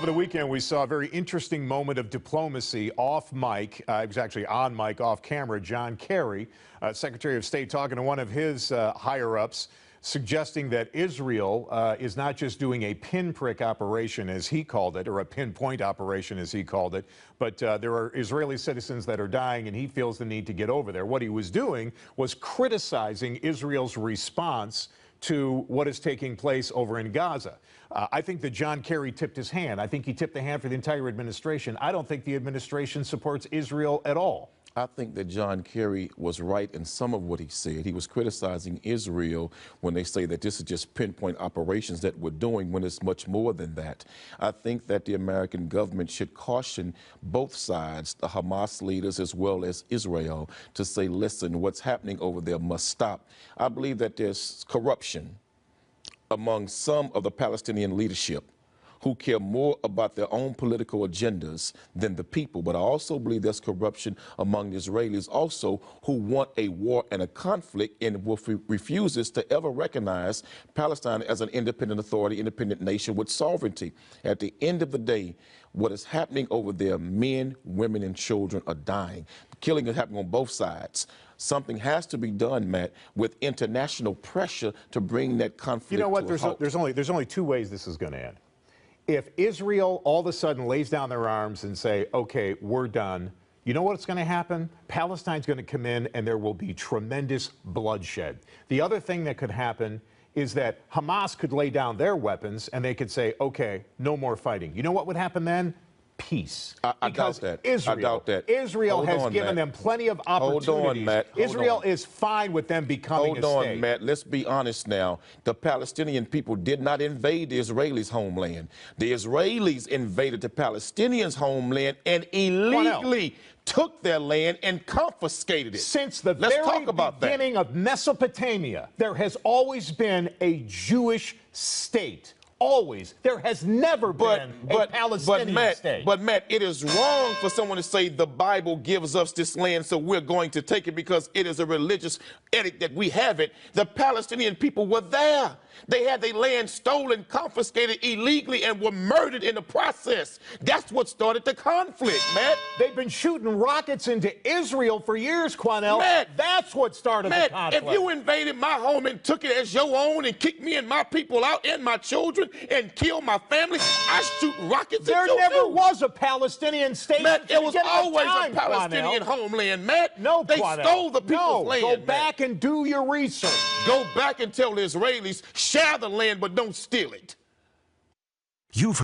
Over the weekend, we saw a very interesting moment of diplomacy off mic. It was actually on mic, off camera. John Kerry, Secretary of State, talking to one of his higher-ups, suggesting that Israel is not just doing a pinprick operation, as he called it, or a pinpoint operation, as he called it, but there are Israeli citizens that are dying, and he feels the need to get over there. What he was doing was criticizing Israel's response to what is taking place over in Gaza. I think that John Kerry tipped his hand. I think he tipped the hand for the entire administration. I don't think the administration supports Israel at all. I think that John Kerry was right in some of what he said. He was criticizing Israel when they say that this is just pinpoint operations that we're doing, when it's much more than that. I think that the American government should caution both sides, the Hamas leaders as well as Israel, to say, listen, what's happening over there must stop. I believe that there's corruption among some of the Palestinian leadership who care more about their own political agendas than the people. But I also believe there's corruption among the Israelis also, who want a war and a conflict and refuses to ever recognize Palestine as an independent authority, independent nation with sovereignty. At the end of the day, what is happening over there, men, women, and children are dying. Killing is happening on both sides. Something has to be done, Matt, with international pressure to bring that conflict to a halt. You know what? There's only two ways this is going to end. If Israel all of a sudden lays down their arms and say, okay, we're done, you know what's going to happen? Palestine's going to come in and there will be tremendous bloodshed. The other thing that could happen is that Hamas could lay down their weapons and they could say, okay, no more fighting. You know what would happen then? Peace. I doubt that. Israel, I doubt that. Israel has given them plenty of opportunities. Hold on, Matt. Israel is fine with them becoming a state. Hold on, Matt. Let's be honest now. The Palestinian people did not invade the Israelis' homeland. The Israelis invaded the Palestinians' homeland and illegally took their land and confiscated it. Since the very beginning of Mesopotamia, there has always been a Jewish state. Always. There has never been a Palestinian state. But Matt, it is wrong for someone to say the Bible gives us this land, so we're going to take it because it is a religious edict that we have it. The Palestinian people were there. They had their land stolen, confiscated illegally, and were murdered in the process. That's what started the conflict, Matt. They've been shooting rockets into Israel for years, Quanell. Matt, that's what started the conflict. If you invaded my home and took it as your own and kicked me and my people out and my children and killed my family, I shoot rockets at you. There never was a Palestinian state. Matt, it was always a Palestinian homeland, Matt. No, they stole the people's land. Go back and do your research. Go back and tell the Israelis, share the land, but don't steal it. You've